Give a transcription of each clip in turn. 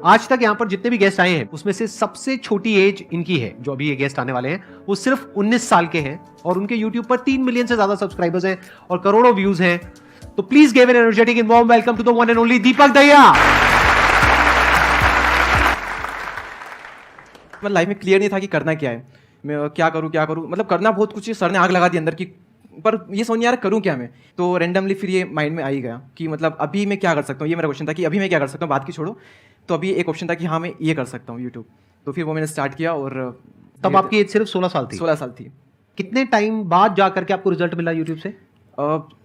आज तक यहाँ पर जितने भी गेस्ट आए हैं उसमें से सबसे छोटी एज इनकी है। जो अभी ये गेस्ट आने वाले हैं वो सिर्फ 19 साल के हैं और उनके YouTube पर 3 मिलियन से ज्यादा सब्सक्राइबर्स हैं और करोड़ों व्यूज हैं। तो please give an energetic and warm welcome to the one and only Deepak Dahiya. मतलब लाइफ में क्लियर नहीं था कि करना क्या है, मैं क्या करूँ मतलब करना बहुत कुछ है। सर ने आग लगा दी अंदर की, पर ये समझ नहीं आ रहा करूँ क्या मैं। तो रैंडमली फिर ये माइंड में आ ही गया कि मतलब अभी मैं क्या कर सकता हूँ। ये मेरा क्वेश्चन था कि अभी मैं क्या कर सकता हूँ, बात की छोड़ो। तो अभी एक ऑप्शन था कि हाँ मैं ये कर सकता हूँ यूट्यूब। तो फिर वो मैंने स्टार्ट किया। और तब आपकी एज सिर्फ 16 साल थी? 16 साल थी। कितने टाइम बाद जा करके आपको रिजल्ट मिला यूट्यूब से?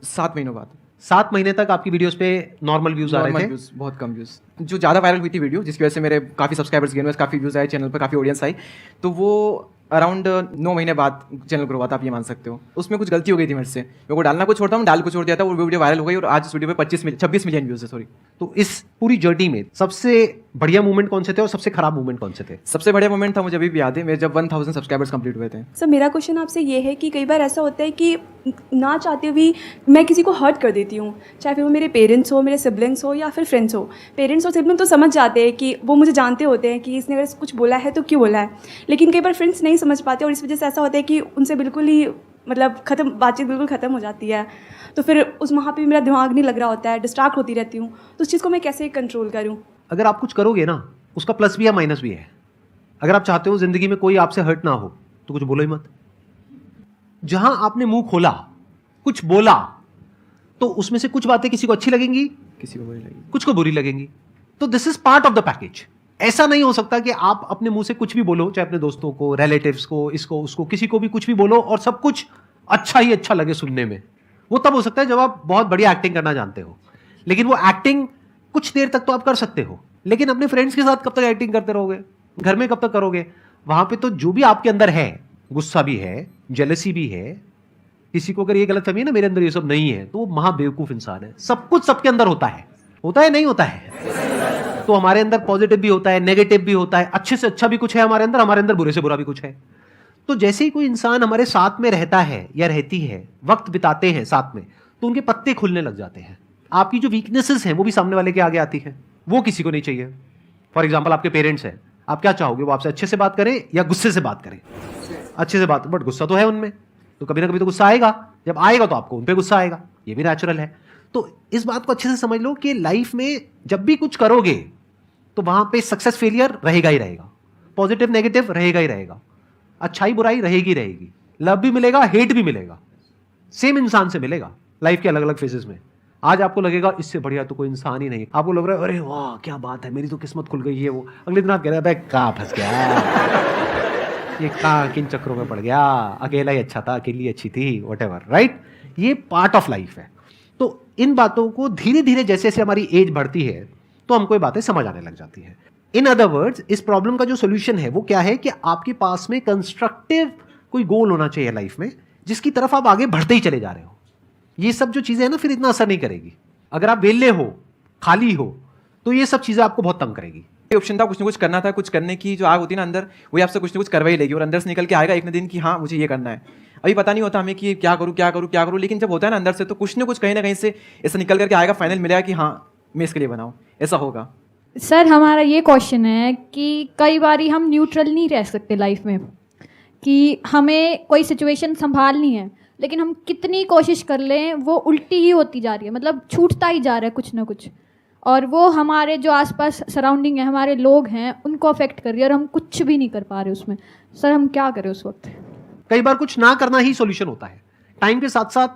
7 महीनों बाद। 7 महीने तक आपकी वीडियोस पे नॉर्मल व्यूज आ रहे थे? व्यूज, बहुत कम व्यूज। जो ज़्यादा वायरल हुई थी वीडियो, जिसकी वजह से मेरे काफ़ी सब्सक्राइबर्स गेन हुए, काफ़ी व्यूज आए चैनल पर, काफ़ी ऑडियंस आई। तो वो अराउंड 9 महीने बाद चैनल ग्रो हुआ था, आप ये मान सकते हो। उसमें कुछ गलती हो गई थी मेरे से, मेरे को डालना कुछ छोड़ता हूँ, डाल कुछ छोड़ दिया था। वो वीडियो वायरल हो गई और आज उस वीडियो पे 26 मिलियन व्यूज है। सॉरी। तो इस पूरी जर्नी में सबसे बढ़िया मूवमेंट कौन से थे और सबसे खराब मूवमेंट कौन से थे? सबसे बढ़िया मोमेंट था, मुझे अभी भी याद है, मेरे जब 1000 सब्सक्राइबर्स कंप्लीट हुए थे। सर मेरा क्वेश्चन आपसे ये है कि कई बार ऐसा होता है कि ना चाहते हुए मैं किसी को हर्ट कर देती हूँ, चाहे फिर वो मेरे पेरेंट्स हो, मेरे सिबलिंग्स हो या फिर फ्रेंड्स हो। पेरेंट्स और सिबलिंग तो समझ जाते हैं कि वो मुझे जानते होते हैं कि इसने अगर कुछ बोला है तो क्यों बोला है, लेकिन कई बार फ्रेंड्स नहीं समझ पाते और इस वजह से ऐसा होता है कि उनसे बिल्कुल ही मतलब बातचीत बिल्कुल ख़त्म हो जाती है। तो फिर उस वहाँ पर मेरा दिमाग नहीं लग रहा होता है, डिस्ट्रैक्ट होती रहती हूँ। तो उस चीज़ को मैं कैसे कंट्रोल करूँ? अगर आप कुछ करोगे ना, उसका प्लस भी है माइनस भी है। अगर आप चाहते हो जिंदगी में कोई आपसे हर्ट ना हो तो कुछ बोलो ही मत। जहां आपने मुंह खोला, कुछ बोला, तो उसमें से कुछ बातें किसी को अच्छी लगेंगी, किसी को बुरी लगेगी, कुछ को बुरी लगेंगी। तो this is part of the package. ऐसा नहीं हो सकता कि आप अपने मुंह से कुछ भी बोलो, चाहे अपने दोस्तों को, रिलेटिव्स को, इसको उसको, किसी को भी कुछ भी बोलो और सब कुछ अच्छा ही अच्छा लगे सुनने में। वो तब हो सकता है जब आप बहुत बढ़िया एक्टिंग करना जानते हो। लेकिन वो एक्टिंग कुछ देर तक तो आप कर सकते हो, लेकिन अपने फ्रेंड्स के साथ कब तक एक्टिंग करते रहोगे? घर में कब तक करोगे? वहां पे तो जो भी आपके अंदर है, गुस्सा भी है, जेलसी भी है। किसी को अगर ये गलतफहमी है ना मेरे अंदर ये सब नहीं है, तो वो महाबेवकूफ इंसान है। सब कुछ सबके अंदर होता है नहीं होता है। तो हमारे अंदर पॉजिटिव भी होता है, नेगेटिव भी होता है, अच्छे से अच्छा भी कुछ है हमारे अंदर बुरे से बुरा भी कुछ है। तो जैसे ही कोई इंसान हमारे साथ में रहता है या रहती है, वक्त बिताते हैं साथ में, तो उनके पत्ते खुलने लग जाते हैं। आपकी जो वीकनेसेस हैं वो भी सामने वाले के आगे आती है। वो किसी को नहीं चाहिए। फॉर एग्जाम्पल आपके पेरेंट्स हैं, आप क्या चाहोगे? वो आपसे अच्छे से बात करें या गुस्से से बात करें? अच्छे से बात, बट गुस्सा तो है उनमें, तो कभी ना कभी तो गुस्सा आएगा। जब आएगा तो आपको उन पे गुस्सा आएगा, ये भी नेचुरल है। तो इस बात को अच्छे से समझ लो कि लाइफ में जब भी कुछ करोगे तो वहां पे सक्सेस फेलियर रहेगा ही रहेगा, पॉजिटिव नेगेटिव रहेगा ही रहेगा, अच्छाई बुराई रहेगी। लव भी मिलेगा, हेट भी मिलेगा, सेम इंसान से मिलेगा लाइफ के अलग अलग फेजेस में। आज आपको लगेगा इससे बढ़िया तो कोई इंसान ही नहीं, आपको लग रहा है अरे वाह क्या बात है, मेरी तो किस्मत खुल गई है। वो अगले दिन आप कह रहे हैं कहाँ फंस गया, ये कहाँ किन चक्रों में पड़ गया, अकेला ही अच्छा था, अकेली अच्छी थी, व्हाटएवर, राइट। ये पार्ट ऑफ लाइफ है। तो इन बातों को धीरे धीरे जैसे जैसे हमारी एज बढ़ती है तो हमको ये बातें समझ आने लग जाती है। इन अदर वर्ड्स, इस प्रॉब्लम का जो सोल्यूशन है वो क्या है कि आपके पास में कंस्ट्रक्टिव कोई गोल होना चाहिए लाइफ में, जिसकी तरफ आप आगे बढ़ते ही चले जा रहे हो। ये सब जो चीजें हैं ना, फिर इतना असर नहीं करेगी। अगर आप वेले हो, खाली हो, तो ये सब चीजें आपको बहुत तंग करेगी। ऑप्शन था, कुछ ना कुछ करना था, कुछ करने की जो आग होती है ना अंदर, वही आपसे कुछ ना कुछ करवा ही लेगी और अंदर से निकल के आएगा एक न दिन कि हाँ मुझे ये करना है। अभी पता नहीं होता हमें कि क्या करूँ, लेकिन जब होता है ना अंदर से, तो कुछ ना कुछ कहीं ना कहीं से ऐसा निकल करके आएगा, फाइनल मिलेगा कि हाँ मैं इसके लिए बनाऊँ, ऐसा होगा। सर हमारा ये क्वेश्चन है कि कई बारी हम न्यूट्रल नहीं रह सकते लाइफ में, कि हमें कोई सिचुएशन संभालनी है, लेकिन हम कितनी कोशिश कर लें वो उल्टी ही होती जा रही है, मतलब छूटता ही जा रहा है कुछ ना कुछ, और वो हमारे जो आसपास सराउंडिंग है, हमारे लोग हैं, उनको अफेक्ट कर रही है और हम कुछ भी नहीं कर पा रहे उसमें। सर हम क्या करें उस वक्त? कई बार कुछ ना करना ही सॉल्यूशन होता है। टाइम के साथ साथ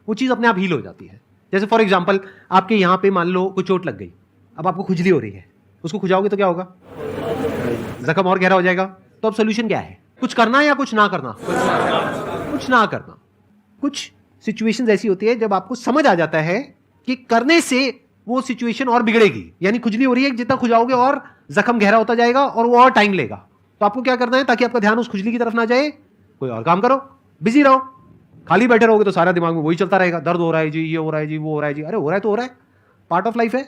वो चीज़ अपने आप हील हो जाती है। जैसे फॉर एग्जांपल आपके यहाँ पे मान लो कोई चोट लग गई, अब आपको खुजली हो रही है, उसको खुजाओगे तो क्या होगा? जख्म और गहरा हो जाएगा। तो अब सोल्यूशन क्या है? कुछ करना या कुछ ना करना? कुछ ना करना। कुछ सिचुएशंस ऐसी होती है जब आपको समझ आ जाता है कि करने से वो सिचुएशन और बिगड़ेगी, यानी खुजली हो रही है, जितना खुजाओगे और जख्म गहरा होता जाएगा और वो और टाइम लेगा। तो आपको क्या करना है ताकि आपका ध्यान उस खुजली की तरफ ना जाए? कोई और काम करो, बिजी रहो। खाली बैठे रहोगे तो सारा दिमाग में वही चलता रहेगा, दर्द हो रहा है जी, ये हो रहा है जी, वो हो रहा है जी। अरे हो रहा है तो हो रहा है, पार्ट ऑफ लाइफ है।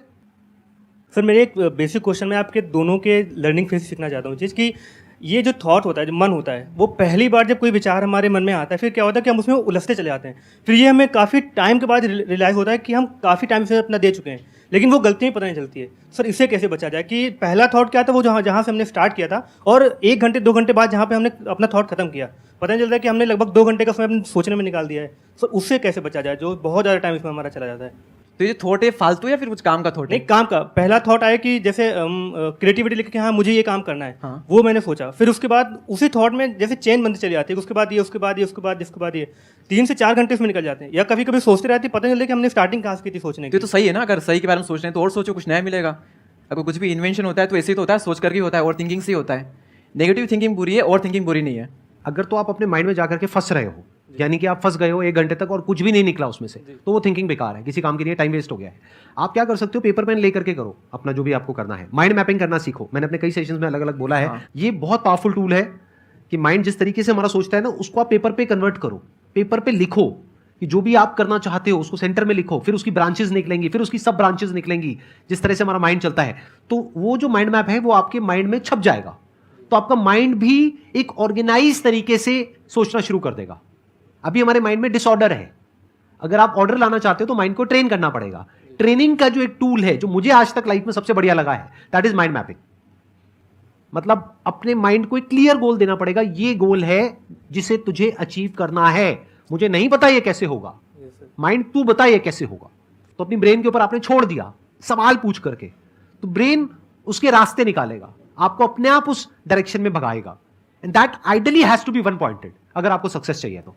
सर मेरे एक बेसिक क्वेश्चन में आपके दोनों के लर्निंग फेज सीखना चाहता हूँ, जिसकी ये जो थॉट होता है, जो मन होता है, वो पहली बार जब कोई विचार हमारे मन में आता है, फिर क्या होता है कि हम उसमें उलझते चले जाते हैं। फिर ये हमें काफ़ी टाइम के बाद रियलाइज़ होता है कि हम काफ़ी टाइम से अपना दे चुके हैं। लेकिन वो गलतियाँ पता नहीं चलती है। सर इससे कैसे बचा जाए कि पहला थॉट क्या था वो जहाँ से हमने स्टार्ट किया था और 1 घंटे 2 घंटे बाद जहाँ पे हमने अपना थॉट खत्म किया, पता नहीं चलता है कि हमने लगभग 2 घंटे का समय अपने सोचने में निकाल दिया है। सर उससे कैसे बचा जाए जो बहुत ज़्यादा टाइम इसमें हमारा चला जाता है। तो ये थॉट है फालतू या फिर कुछ काम का थॉट है? नहीं, काम का। पहला थॉट आया कि जैसे क्रिएटिविटी लेके कि हाँ मुझे ये काम करना है, हाँ। वो मैंने सोचा। फिर उसके बाद उसी थॉट में जैसे चेन बनती चली जाती है, उसके बाद ये, उसके बाद ये, उसके बाद इसके बाद ये 3 से 4 घंटे उसमें निकल जाते हैं। या कभी कभी सोचते रहते पता नहीं चलता कि हमने स्टार्टिंग कहाँ से की थी सोचने तो ये की। तो सही है ना, अगर सही के बारे में सोच रहे हैं तो और सोचो, कुछ नया मिलेगा। अगर कुछ भी इन्वेंशन होता है तो ऐसे ही तो होता है, सोच करके होता है, और थिंकिंग से ही होता है। नेगेटिव थिंकिंग बुरी है और थिंकिंग बुरी नहीं है। अगर तो आप अपने माइंड में जाकर के फंस रहे हो, यानी कि आप फंस गए हो 1 घंटे तक और कुछ भी नहीं निकला उसमें से, तो वो थिंकिंग बेकार है, किसी काम के लिए टाइम वेस्ट हो गया है। आप क्या कर सकते हो, पेपर पेन लेकर के करो अपना जो भी आपको करना है। माइंड मैपिंग करना सीखो, मैंने अपने कई सेशंस में अलग अलग बोला है। हाँ। ये बहुत पावरफुल टूल है कि माइंड जिस तरीके से हमारा सोचता है ना, उसको आप पेपर पे कन्वर्ट करो, पेपर पे लिखो कि जो भी आप करना चाहते हो उसको सेंटर में लिखो, फिर उसकी ब्रांचेस निकलेंगी, फिर उसकी सब ब्रांचेस निकलेंगी। जिस तरह से हमारा माइंड चलता है, तो वो जो माइंड मैप है वो आपके माइंड में छप जाएगा, तो आपका माइंड भी एक ऑर्गेनाइज तरीके से सोचना शुरू कर देगा। अभी हमारे माइंड में डिसऑर्डर है, अगर आप ऑर्डर लाना चाहते हो तो माइंड को ट्रेन करना पड़ेगा। ट्रेनिंग का जो एक टूल है जो मुझे आज तक लाइफ में सबसे बढ़िया लगा है, दैट इज माइंड मैपिंग। मतलब अपने माइंड को एक क्लियर गोल देना पड़ेगा, ये गोल है जिसे तुझे अचीव करना है, मुझे नहीं पता ये कैसे होगा, माइंड तू बता ये कैसे होगा। तो अपनी ब्रेन के ऊपर आपने छोड़ दिया सवाल पूछ करके, तो ब्रेन उसके रास्ते निकालेगा, आपको अपने आप उस डायरेक्शन में भगाएगा। And that ideally has to be one pointed अगर आपको सक्सेस चाहिए तो।